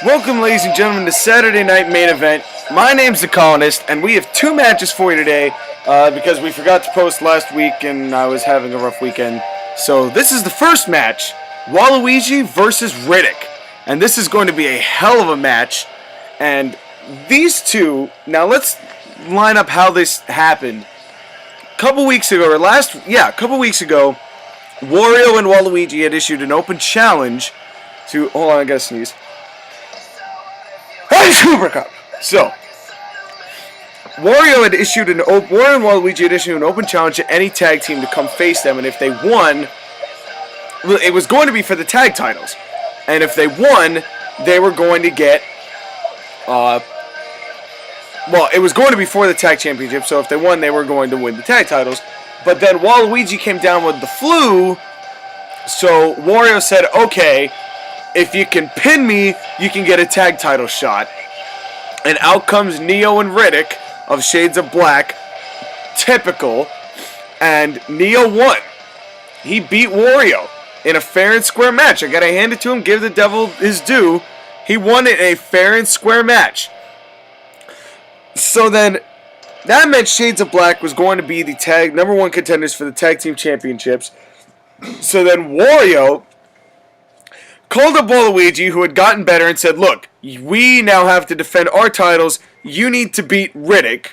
Welcome, ladies and gentlemen, to Saturday Night Main Event. My name's The Colonist, and we have two matches for you today because we forgot to post last week and I was having a rough weekend. So this is the first match, Waluigi versus Riddick. And this is going to be a hell of a match. And these two, now let's line up how this happened. A couple weeks ago, Wario and Waluigi had issued an open challenge to, hold on, I gotta sneeze. Super Cup. So, Wario and Waluigi had issued an open challenge to any tag team to come face them, and if they won, well, it was going to be for the tag titles, and if they won, they were going to get, it was going to be for the tag championship, so if they won, they were going to win the tag titles, but then Waluigi came down with the flu, so Wario said, okay, if you can pin me, you can get a tag title shot. And out comes Neo and Riddick of Shades of Black. Typical. And Neo won. He beat Wario in a fair and square match. I gotta hand it to him, give the devil his due. He won it in a fair and square match. So then, that meant Shades of Black was going to be the number one contenders for the tag team championships. So then Wario called up Waluigi, who had gotten better, and said, look, we now have to defend our titles. You need to beat Riddick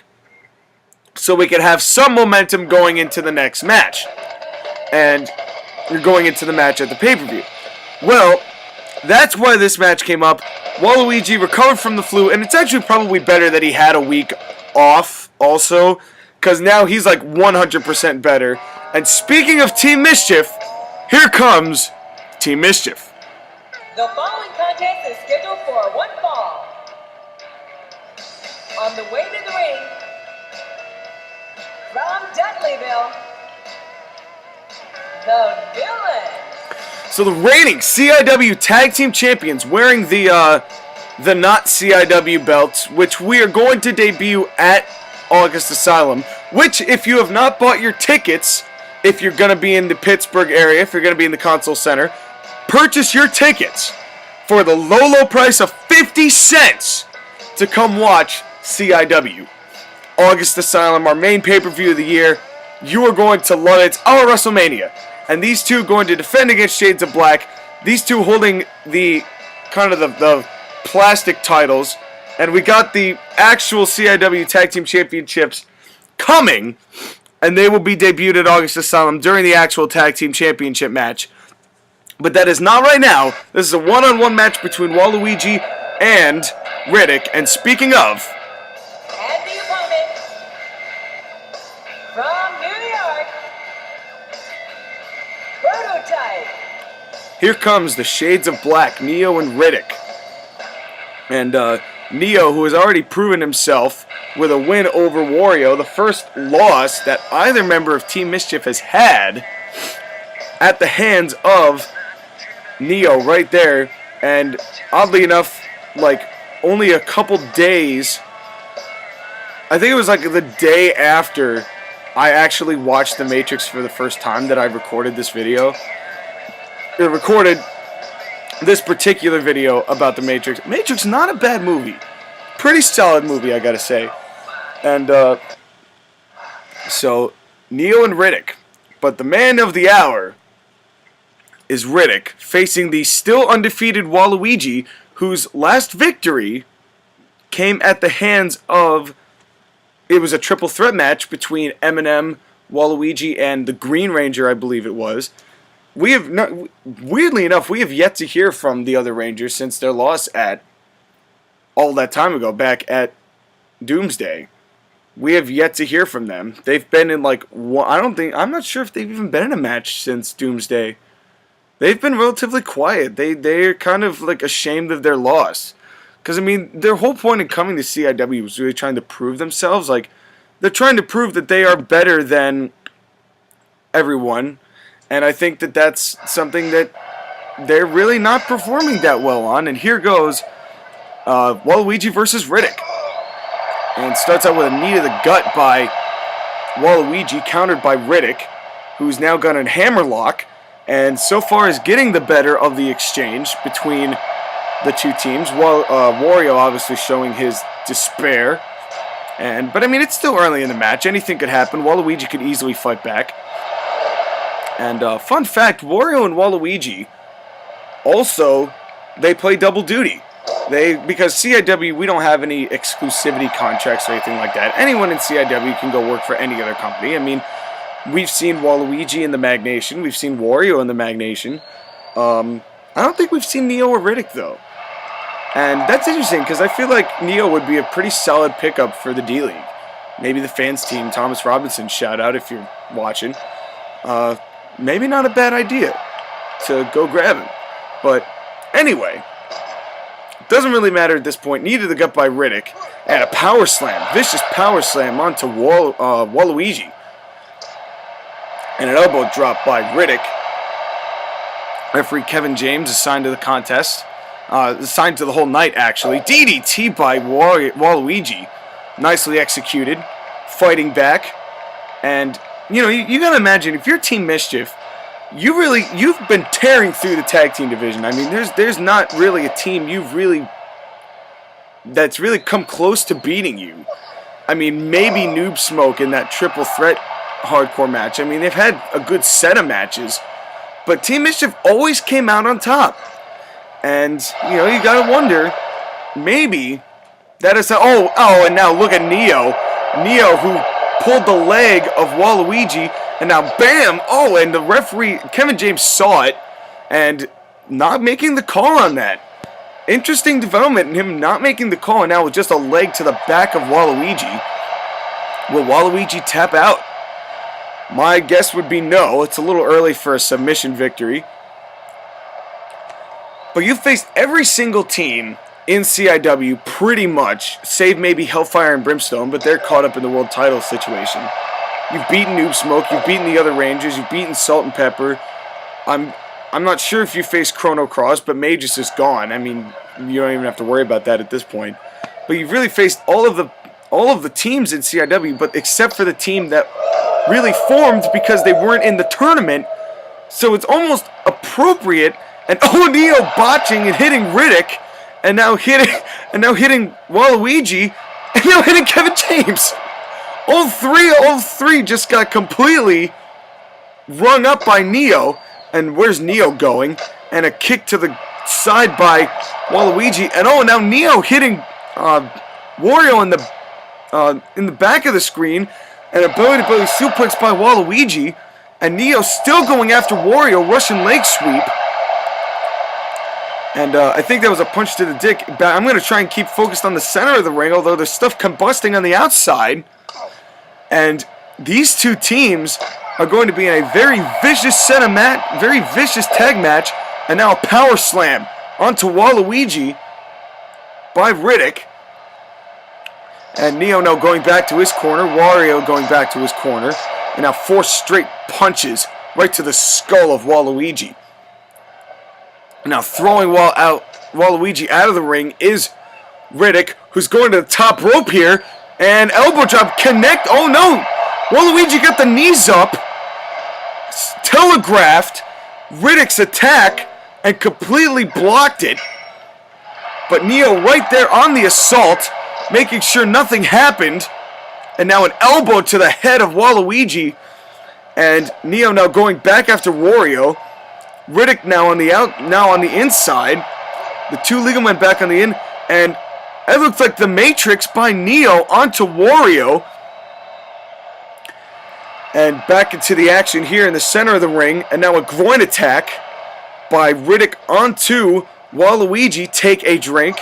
so we can have some momentum going into the next match. And you're going into the match at the pay-per-view. Well, that's why this match came up. Waluigi recovered from the flu, and it's actually probably better that he had a week off also, because now he's like 100% better. And speaking of Team Mischief, here comes Team Mischief. The following contest is scheduled for one fall. On the way to the ring, from Dudleyville, the Villains. So the reigning CIW Tag Team Champions wearing the not CIW belts, which we are going to debut at August Asylum, which if you have not bought your tickets, if you're going to be in the Pittsburgh area, if you're going to be in the Console Center, purchase your tickets for the low price of 50 cents to come watch CIW. August Asylum, our main pay-per-view of the year. You are going to love it. It's our WrestleMania. And these two going to defend against Shades of Black. These two holding the the plastic titles. And we got the actual CIW Tag Team Championships coming. And they will be debuted at August Asylum during the actual Tag Team Championship match. But that is not right now. This is a one-on-one match between Waluigi and Riddick. And speaking of, And the opponent, from New York, Prototype. here comes the Shades of Black, Neo and Riddick. And Neo, who has already proven himself with a win over Wario, the first loss that either member of Team Mischief has had at the hands of Neo right there. And oddly enough, like only a couple days, I think it was like the day after I actually watched The Matrix for the first time that I recorded this video. I recorded this particular video about The Matrix. Matrix, not a bad movie. Pretty solid movie, I gotta say. And, so, Neo and Riddick. But the man of the hour is Riddick, facing the still undefeated Waluigi, whose last victory came at the hands of, it was a triple threat match between Eminem, Waluigi, and the Green Ranger, I believe it was. We have not, weirdly enough, we have yet to hear from the other Rangers since their loss at all that time ago, back at Doomsday. We have yet to hear from them. They've been in like I'm not sure if they've even been in a match since Doomsday. They've been relatively quiet. They're kind of like ashamed of their loss. Because, I mean, their whole point in coming to CIW was really trying to prove themselves. Like, they're trying to prove that they are better than everyone. And I think that that's something that they're really not performing that well on. And here goes Waluigi versus Riddick. And starts out with a knee to the gut by Waluigi, countered by Riddick, who's now got a hammerlock. And so far is getting the better of the exchange between the two teams. Wario obviously showing his despair. But I mean, it's still early in the match. Anything could happen. Waluigi could easily fight back. And fun fact, Wario and Waluigi also, they play double duty. Because CIW, we don't have any exclusivity contracts or anything like that. Anyone in CIW can go work for any other company. I mean, we've seen Waluigi in the Magnation. We've seen Wario in the Magnation. I don't think we've seen Neo or Riddick, though. And that's interesting, because I feel like Neo would be a pretty solid pickup for the D-League. Maybe the fans team, Thomas Robinson, shout out if you're watching. Maybe not a bad idea to go grab him. But anyway, it doesn't really matter at this point. Needed the gut by Riddick. And a power slam, vicious power slam onto Waluigi. And an elbow drop by Riddick. Referee Kevin James assigned to the contest. Assigned to the whole night, actually. DDT by Waluigi. Nicely executed. Fighting back. And, you know, you gotta imagine, if you're Team Mischief, you've been tearing through the tag team division. I mean, there's not really a team that's really come close to beating you. I mean, maybe Noob Smoke in that triple threat hardcore match. I mean, they've had a good set of matches, but Team Mischief always came out on top. And, you know, you gotta wonder, maybe that is and now look at Neo. Neo, who pulled the leg of Waluigi, and now bam! Oh, and the referee, Kevin James, saw it, and not making the call on that. Interesting development in him not making the call, and now with just a leg to the back of Waluigi. Will Waluigi tap out? My guess would be no. It's a little early for a submission victory. But you've faced every single team in CIW pretty much, save maybe Hellfire and Brimstone, but they're caught up in the world title situation. You've beaten Noob Smoke, you've beaten the other Rangers, you've beaten Salt and Pepper. I'm not sure if you faced Chrono Cross, but Magus is gone. I mean, you don't even have to worry about that at this point. But you've really faced all of the teams in CIW, but except for the team that really formed because they weren't in the tournament. So it's almost appropriate. And Neo botching and hitting Riddick, and now hitting Waluigi, and now hitting Kevin James. All three just got completely rung up by Neo. And where's Neo going? And a kick to the side by Waluigi. And now Neo hitting Wario in the back of the screen. And a belly-to-belly suplex by Waluigi. And Neo still going after Wario, Russian leg sweep. And I think that was a punch to the dick. I'm going to try and keep focused on the center of the ring, although there's stuff combusting on the outside. And these two teams are going to be in a very vicious very vicious tag match. And now a power slam onto Waluigi by Riddick. And Neo now going back to his corner. Wario going back to his corner. And now 4 straight punches right to the skull of Waluigi. Now throwing Waluigi out of the ring is Riddick, who's going to the top rope here. And elbow drop, connect. Oh no! Waluigi got the knees up. Telegraphed Riddick's attack and completely blocked it. But Neo right there on the assault, making sure nothing happened. And now an elbow to the head of Waluigi. And Neo now going back after Wario. Riddick now on the inside. The two legal men back on the in, and it looks like the Matrix by Neo onto Wario. And back into the action here in the center of the ring, and now a groin attack by Riddick onto Waluigi. Take a drink,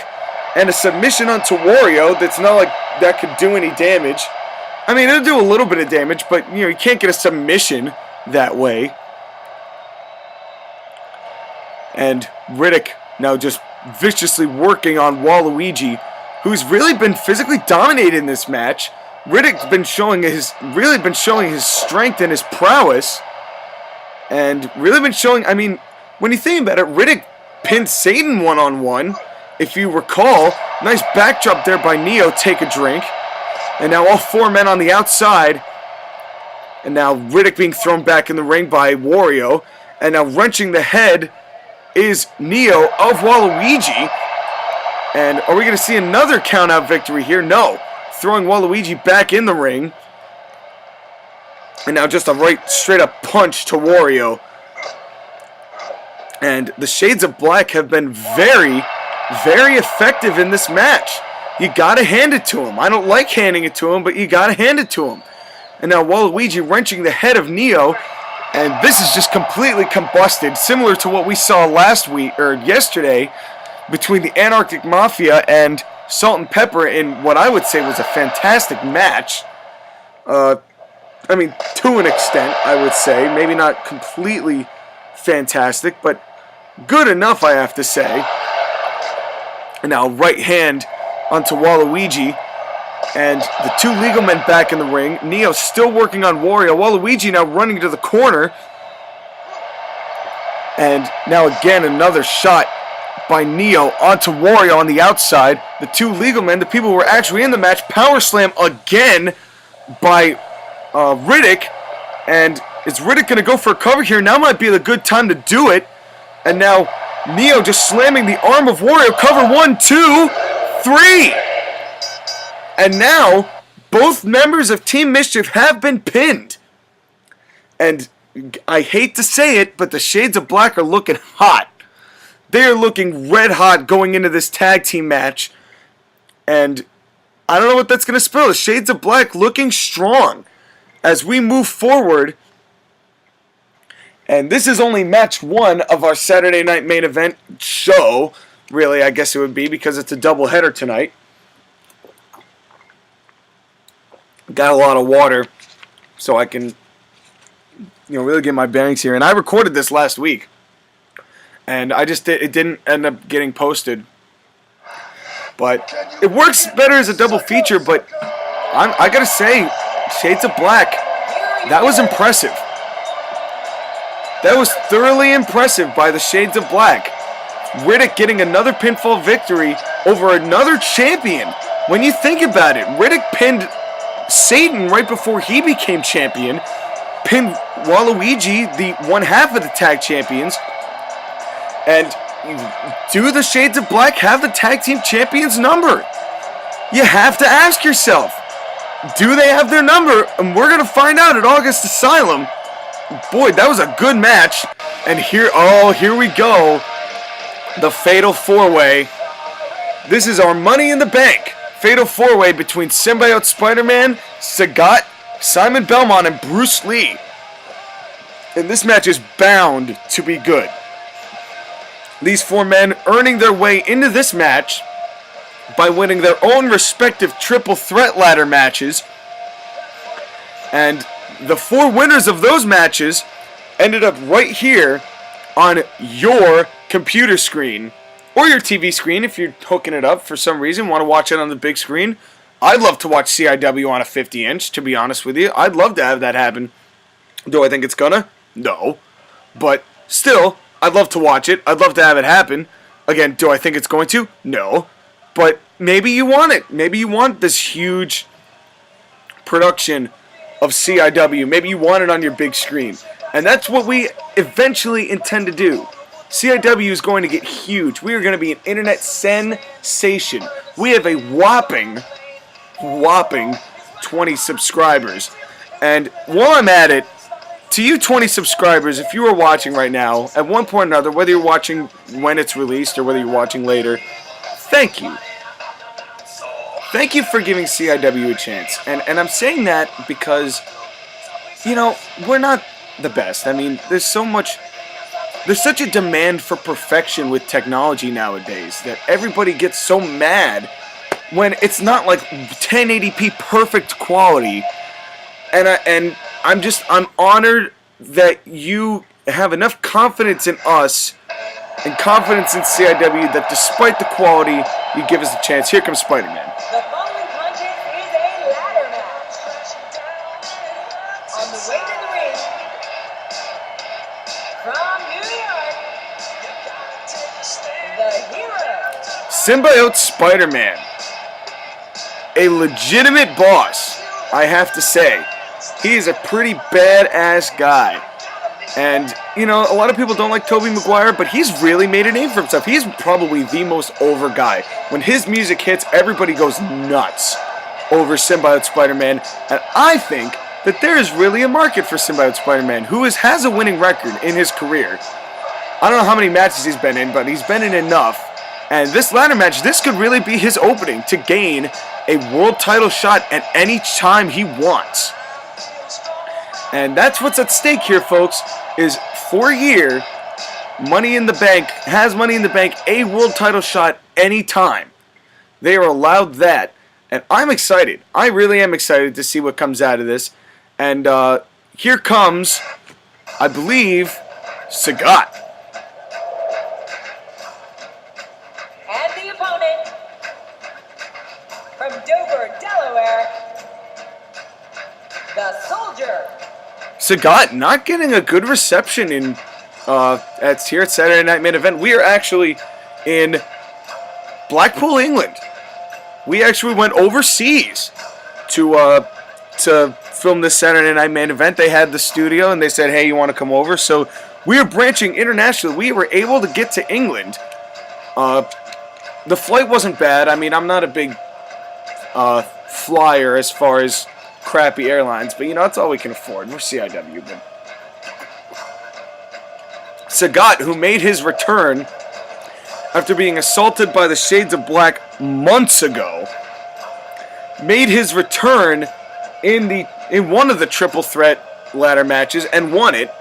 and a submission onto Wario. That's not like that could do any damage. I mean, it'll do a little bit of damage, but you can't get a submission that way. And Riddick now just viciously working on Waluigi, who's really been physically dominated in this match. Riddick's been showing his strength and his prowess, and really been showing. I mean, when you think about it, Riddick pinned Satan one-on-one, if you recall. Nice backdrop there by Neo. Take a drink, and now all 4 men on the outside, and now Riddick being thrown back in the ring by Wario, and now wrenching the head is Neo of Waluigi, And are we going to see another count-out victory here? No. Throwing Waluigi back in the ring. And now just a right straight-up punch to Wario. And the Shades of Black have been very, very effective in this match. You got to hand it to him. I don't like handing it to him, but you got to hand it to him. And now Waluigi wrenching the head of Neo. And this is just completely combusted, similar to what we saw yesterday between the Anarchic Mafia and Salt and Pepper in what I would say was a fantastic match. I mean, to an extent, I would say. Maybe not completely fantastic, but good enough, I have to say. And now right hand onto Waluigi. And the two legal men back in the ring. Neo still working on Wario. Waluigi now running to the corner. And now again another shot by Neo onto Wario on the outside. The two legal men, the people who were actually in the match, power slam again by Riddick. And is Riddick going to go for a cover here? Now might be the good time to do it. And now Neo just slamming the arm of Wario. Cover 1, 2, 3. And now both members of Team Mischief have been pinned. And I hate to say it, but the Shades of Black are looking hot. They are looking red hot going into this tag team match. And I don't know what that's going to spell. The Shades of Black looking strong as we move forward. And this is only match 1 of our Saturday night main event show. Really, I guess it would be, because it's a doubleheader tonight. Got a lot of water so I can, really get my bearings here. And I recorded this last week. And it didn't end up getting posted. But it works better as a double feature, but I gotta say, Shades of Black, that was impressive. That was thoroughly impressive by the Shades of Black. Riddick getting another pinfall victory over another champion. When you think about it, Riddick pinned Satan right before he became champion, pinned Waluigi, the one half of the tag champions. And do the Shades of Black have the tag team champions number? You have to ask yourself, do they have their number? And we're going to find out at August Asylum. Boy, that was a good match. And here we go. The Fatal 4-Way. This is our Money in the Bank Fatal 4-Way between Symbiote Spider-Man, Sagat, Simon Belmont, and Bruce Lee. And this match is bound to be good. These 4 men earning their way into this match by winning their own respective triple threat ladder matches. And the 4 winners of those matches ended up right here on your computer screen. Or your TV screen if you're hooking it up for some reason, want to watch it on the big screen. I'd love to watch CIW on a 50-inch, to be honest with you. I'd love to have that happen. Do I think it's gonna? No. But still, I'd love to watch it. I'd love to have it happen. Again, do I think it's going to? No. But maybe you want it. Maybe you want this huge production of CIW. Maybe you want it on your big screen. And that's what we eventually intend to do. CIW is going to get huge. We are going to be an internet sensation. We have a whopping 20 subscribers. And while I'm at it, to you 20 subscribers, if you are watching right now, at one point or another, whether you're watching when it's released or whether you're watching later, thank you. Thank you for giving CIW a chance. And I'm saying that because, we're not the best. I mean, there's such a demand for perfection with technology nowadays that everybody gets so mad when it's not like 1080p perfect quality. And I'm honored that you have enough confidence in us and confidence in CIW that despite the quality, you give us a chance. Here comes Spider-Man. The following contest is a ladder match. On the way to the ring, from New York, the hero. Symbiote Spider-Man. A legitimate boss, I have to say. He is a pretty badass guy. And, you know, a lot of people don't like Tobey Maguire, but he's really made a name for himself. He's probably the most over guy. When his music hits, everybody goes nuts over Symbiote Spider-Man. And I think that there is really a market for Symbiote Spider-Man, who has a winning record in his career. I don't know how many matches he's been in, but he's been in enough. And this ladder match, this could really be his opening to gain a world title shot at any time he wants. And that's what's at stake here, folks, is for a year, Money in the Bank, a world title shot anytime. They are allowed that. And I'm excited. I really am excited to see what comes out of this. And here comes, I believe, Sagat. And the opponent, from Dover, Delaware, the Soldier. Sagat not getting a good reception in here at Saturday Night Main Event. We are actually in Blackpool, England. We actually went overseas to film this Saturday Night Main Event. They had the studio and they said, "Hey, you want to come over?" So we are branching internationally. We were able to get to England. The flight wasn't bad. I mean, I'm not a big flyer as far as crappy airlines, but you know, that's all we can afford. We're CIW, but Sagat, who made his return after being assaulted by the Shades of Black months ago, made his return in one of the triple threat ladder matches and won it,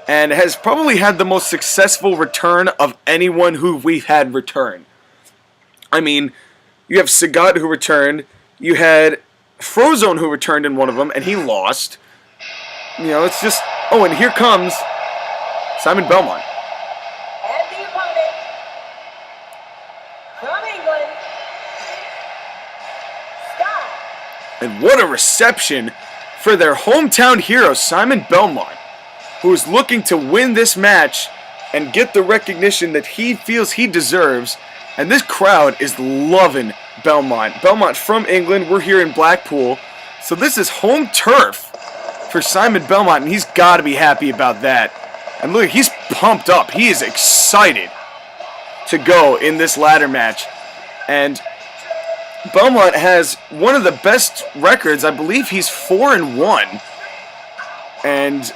and has probably had the most successful return of anyone who we've had return. I mean, you have Sagat who returned, you had Frozone who returned in one of them, and he lost. You know, it's just... Oh, and here comes Simon Belmont. And the opponent, from England, Scott. And what a reception for their hometown hero, Simon Belmont, who is looking to win this match and get the recognition that he feels he deserves. And this crowd is loving Belmont. Belmont from England. We're here in Blackpool. So this is home turf for Simon Belmont, and he's got to be happy about that. And look, he's pumped up. He is excited to go in this ladder match. And Belmont has one of the best records. I believe he's 4-1. And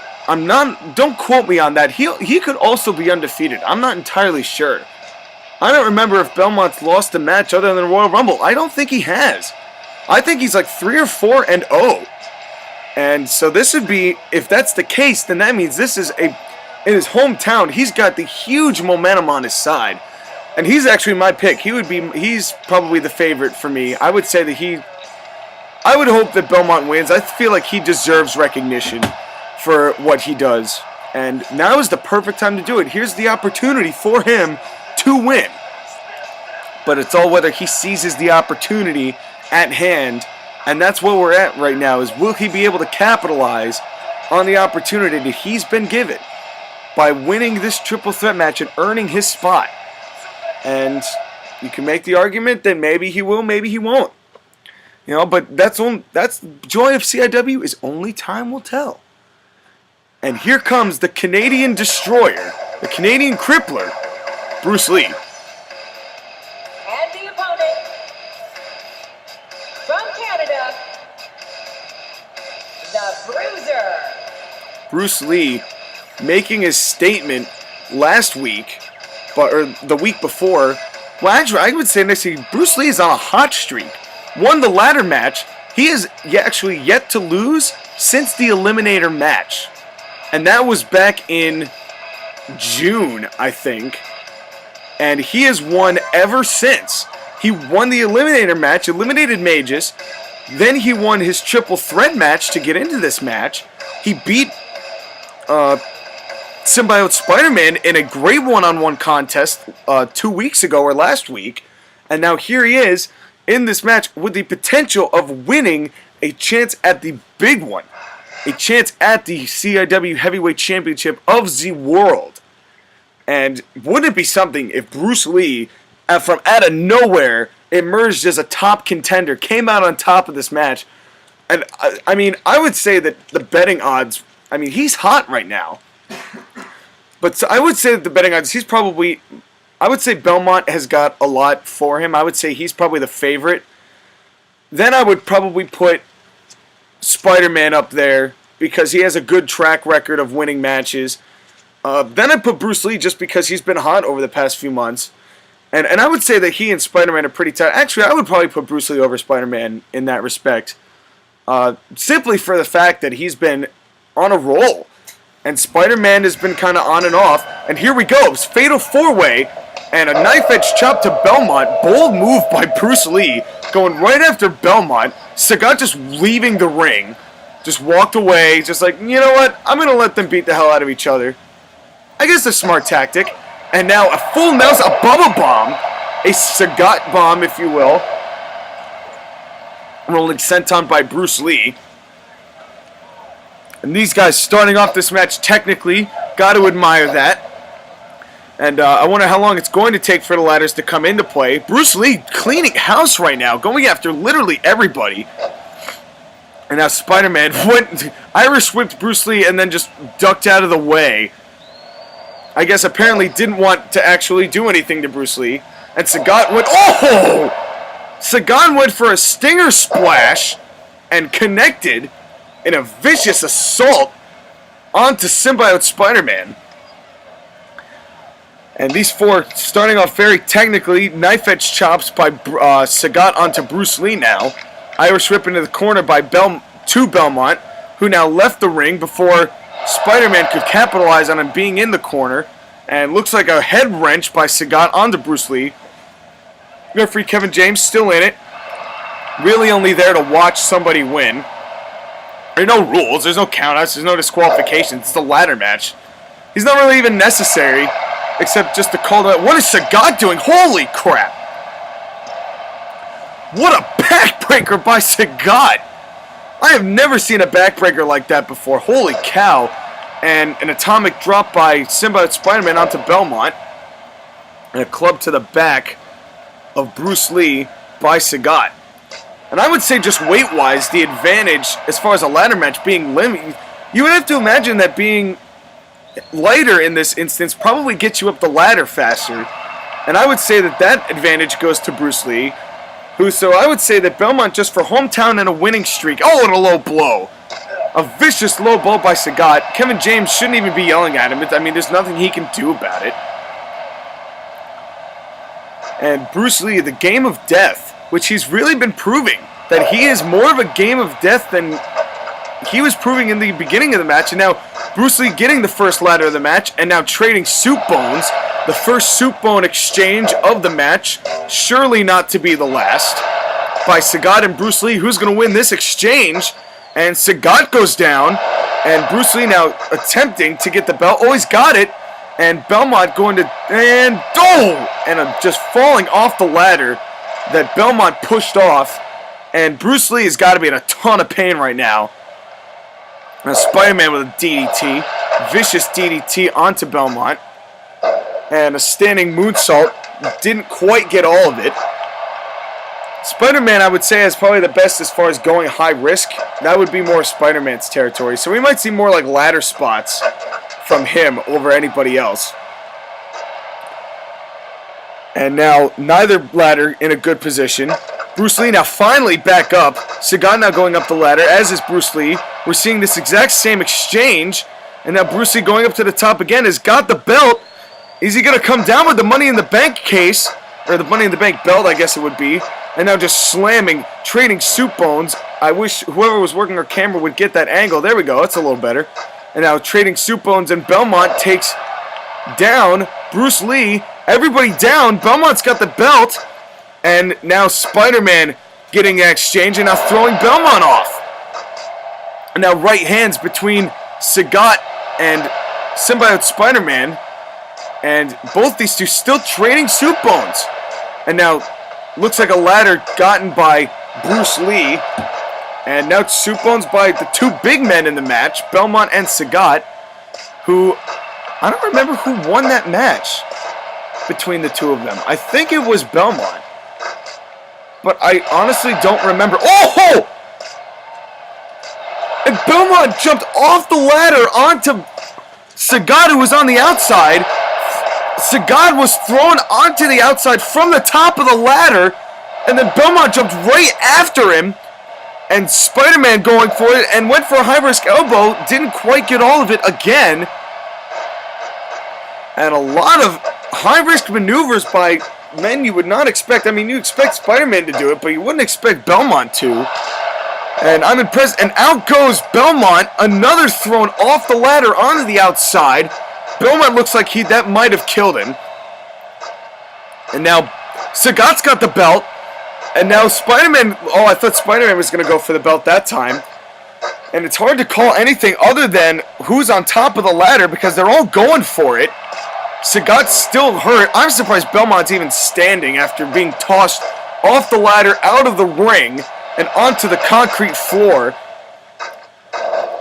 don't quote me on that. He could also be undefeated. I'm not entirely sure. I don't remember if Belmont's lost a match other than the Royal Rumble. I don't think he has. I think he's like 3 or 4-0. And so this would be, if that's the case, then that means this is in his hometown. He's got the huge momentum on his side. And he's actually my pick. He's probably the favorite for me. I would say that I would hope that Belmont wins. I feel like he deserves recognition for what he does. And now is the perfect time to do it. Here's the opportunity for him to win. But it's all whether he seizes the opportunity at hand, and that's where we're at right now, is will he be able to capitalize on the opportunity that he's been given by winning this triple threat match and earning his spot. And you can make the argument that maybe he will, maybe he won't. You know, but that's the joy of CIW, is only time will tell. And here comes the Canadian Destroyer, the Canadian Crippler, Bruce Lee. And the opponent, from Canada, the Bruiser. Bruce Lee making his statement last week, or the week before. Well, actually, I would say next week, Bruce Lee is on a hot streak. Won the ladder match. He is actually yet to lose since the Eliminator match. And that was back in June, I think. And he has won ever since. He won the Eliminator match, eliminated Magus. Then he won his triple threat match to get into this match. He beat Symbiote Spider-Man in a great one-on-one contest 2 weeks ago or last week. And now here he is in this match with the potential of winning a chance at the big one. A chance at the CIW Heavyweight Championship of the world. And wouldn't it be something if Bruce Lee, from out of nowhere, emerged as a top contender, came out on top of this match? And I mean, I would say that the betting odds, I mean, he's hot right now. But I would say that the betting odds, he's probably, I would say Belmont has got a lot for him. I would say he's probably the favorite. Then I would probably put Spider-Man up there because he has a good track record of winning matches. Then I'd put Bruce Lee just because he's been hot over the past few months. And I would say that he and Spider-Man are pretty tight. Actually, I would probably put Bruce Lee over Spider-Man in that respect. Simply for the fact that he's been on a roll. And Spider-Man has been kind of on and off. And here we go. It's Fatal 4-Way. And a knife-edge chop to Belmont. Bold move by Bruce Lee. Going right after Belmont. Sagat just leaving the ring. Just walked away. Just like, you know what? I'm going to let them beat the hell out of each other. I guess a smart tactic. And now a full Nelson, a Bubba Bomb. A Sagat Bomb, if you will. Rolling senton by Bruce Lee. And these guys starting off this match technically. Got to admire that. And I wonder how long it's going to take for the ladders to come into play. Bruce Lee cleaning house right now. Going after literally everybody. And now Spider-Man went, Irish whipped Bruce Lee and then just ducked out of the way. I guess apparently didn't want to actually do anything to Bruce Lee. And Sagat went, oh! Sagat went for a stinger splash and connected in a vicious assault onto Symbiote Spider-Man. And these four starting off very technically. Knife-edge chops by Sagat onto Bruce Lee now. Irish whip into the corner by Belmont, who now left the ring before Spider-Man could capitalize on him being in the corner. And looks like a head wrench by Sagat onto Bruce Lee. Referee Kevin James still in it. Really only there to watch somebody win. There are no rules. There's no countouts. There's no disqualifications. It's a ladder match. He's not really even necessary, except just to call it. What is Sagat doing? Holy crap! What a backbreaker by Sagat! I have never seen a backbreaker like that before. Holy cow! And an atomic drop by Symbiote Spider-Man onto Belmont. And a club to the back of Bruce Lee by Sagat. And I would say just weight-wise, the advantage as far as a ladder match being limited, you would have to imagine that being lighter in this instance probably gets you up the ladder faster. And I would say that that advantage goes to Bruce Lee. So I would say that Belmont, just for hometown and a winning streak. Oh, and a low blow. A vicious low blow by Sagat. Kevin James shouldn't even be yelling at him. I mean, there's nothing he can do about it. And Bruce Lee, the game of death, which he's really been proving that he is more of a game of death than he was proving in the beginning of the match. And now Bruce Lee getting the first ladder of the match and now trading soup bones. The first soup bone exchange of the match, surely not to be the last, by Sagat and Bruce Lee. Who's going to win this exchange? And Sagat goes down, and Bruce Lee now attempting to get the belt. Oh, he's got it. And Belmont going to, and just falling off the ladder that Belmont pushed off. And Bruce Lee has got to be in a ton of pain right now. And Spider-Man with a DDT, vicious DDT onto Belmont. And a standing moonsault, didn't quite get all of it. Spider-Man, I would say, is probably the best as far as going high risk. That would be more Spider-Man's territory. So we might see more like ladder spots from him over anybody else. And now neither ladder in a good position. Bruce Lee now finally back up. Sagat now going up the ladder, as is Bruce Lee. We're seeing this exact same exchange. And now Bruce Lee going up to the top again has got the belt. Is he going to come down with the Money in the Bank case? Or the Money in the Bank belt, I guess it would be. And now just slamming, trading soup bones. I wish whoever was working our camera would get that angle. There we go. That's a little better. And now trading soup bones, and Belmont takes down Bruce Lee. Everybody down. Belmont's got the belt. And now Spider-Man getting an exchange and now throwing Belmont off. And now right hands between Sagat and Symbiote Spider-Man. And both these two still trading soup bones. And now looks like a ladder gotten by Bruce Lee. And now soup bones by the two big men in the match, Belmont and Sagat, who, I don't remember who won that match between the two of them. I think it was Belmont. But I honestly don't remember. Oh! And Belmont jumped off the ladder onto Sagat, who was on the outside, Sagat was thrown onto the outside from the top of the ladder, and then Belmont jumped right after him, and Spider-Man going for it, and went for a high-risk elbow, didn't quite get all of it again, and a lot of high-risk maneuvers by men you would not expect. I mean, you expect Spider-Man to do it, but you wouldn't expect Belmont to. And I'm impressed. And out goes Belmont. Another thrown off the ladder onto the outside. Belmont looks like that might have killed him. And now Sagat's got the belt. And now Spider-Man... Oh, I thought Spider-Man was going to go for the belt that time. And it's hard to call anything other than who's on top of the ladder because they're all going for it. Sagat's still hurt. I'm surprised Belmont's even standing after being tossed off the ladder, out of the ring, and onto the concrete floor.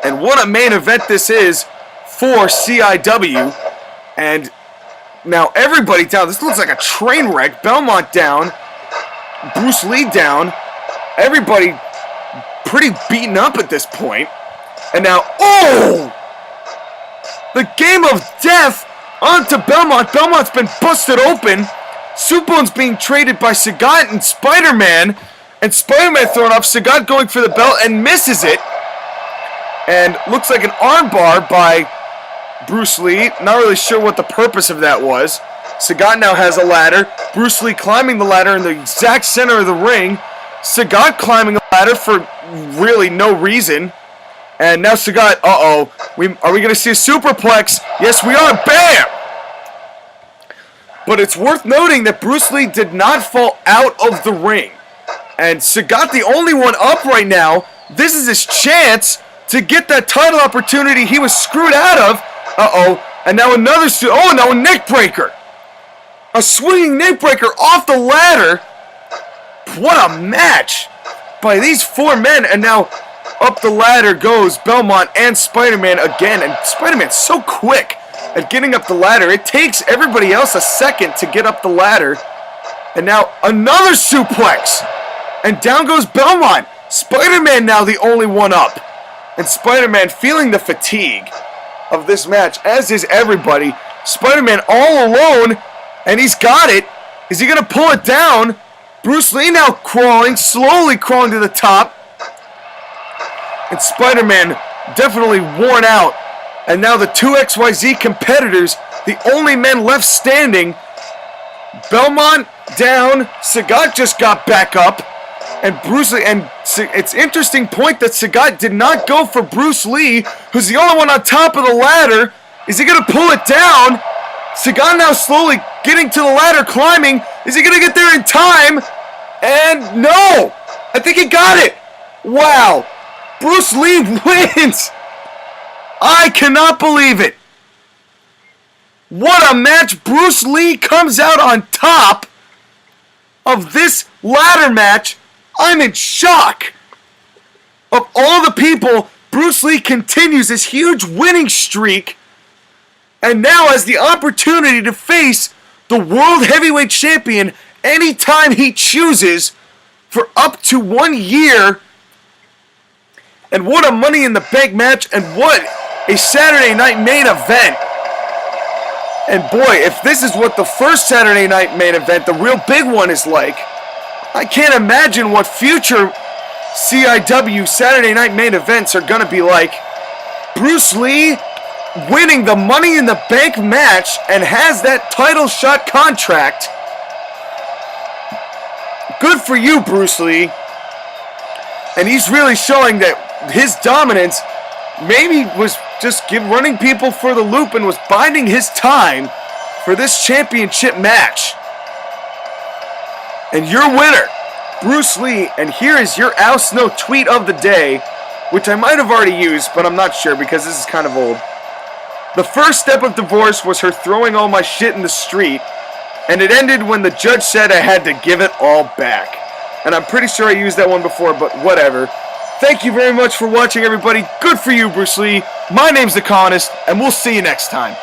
And what a main event this is for CIW. And now everybody down. This looks like a train wreck. Belmont down. Bruce Lee down. Everybody pretty beaten up at this point. And now, oh! The game of death onto Belmont. Belmont's been busted open. Supo's being traded by Sagat and Spider-Man. And Spider-Man thrown off. Sagat going for the belt and misses it. And looks like an armbar by Bruce Lee. Not really sure what the purpose of that was. Sagat now has a ladder. Bruce Lee climbing the ladder in the exact center of the ring. Sagat climbing a ladder for really no reason. And now Sagat, uh-oh. Are we going to see a superplex? Yes, we are. Bam! But it's worth noting that Bruce Lee did not fall out of the ring. And Sagat, the only one up right now, this is his chance to get that title opportunity he was screwed out of. Uh-oh. And now another... now a neck breaker. A swinging neck breaker off the ladder. What a match by these four men. And now up the ladder goes Belmont and Spider-Man again. And Spider-Man's so quick at getting up the ladder. It takes everybody else a second to get up the ladder. And now another suplex. And down goes Belmont. Spider-Man now the only one up. And Spider-Man feeling the fatigue of this match, as is everybody. Spider-Man all alone, and he's got it. Is he going to pull it down? Bruce Lee now crawling, slowly crawling to the top. And Spider-Man definitely worn out. And now the two XYZ competitors, the only men left standing. Belmont down. Sagat just got back up. And Bruce Lee, and it's interesting point that Sagat did not go for Bruce Lee, who's the only one on top of the ladder. Is he going to pull it down? Sagat now slowly getting to the ladder, climbing. Is he going to get there in time? And no! I think he got it! Wow! Bruce Lee wins! I cannot believe it! What a match! Bruce Lee comes out on top of this ladder match. I'm in shock. Of all the people, Bruce Lee continues his huge winning streak and now has the opportunity to face the World Heavyweight Champion anytime he chooses for up to 1 year. And what a Money in the Bank match, and what a Saturday night main event. And boy, if this is what the first Saturday night main event, the real big one, is like, I can't imagine what future CIW Saturday night main events are going to be like. Bruce Lee winning the Money in the Bank match and has that title shot contract. Good for you, Bruce Lee. And he's really showing that his dominance maybe was just running people for the loop and was biding his time for this championship match. And your winner, Bruce Lee, and here is your Al Snow tweet of the day, which I might have already used, but I'm not sure because this is kind of old. The first step of divorce was her throwing all my shit in the street, and it ended when the judge said I had to give it all back. And I'm pretty sure I used that one before, but whatever. Thank you very much for watching, everybody. Good for you, Bruce Lee. My name's The Colonist, and we'll see you next time.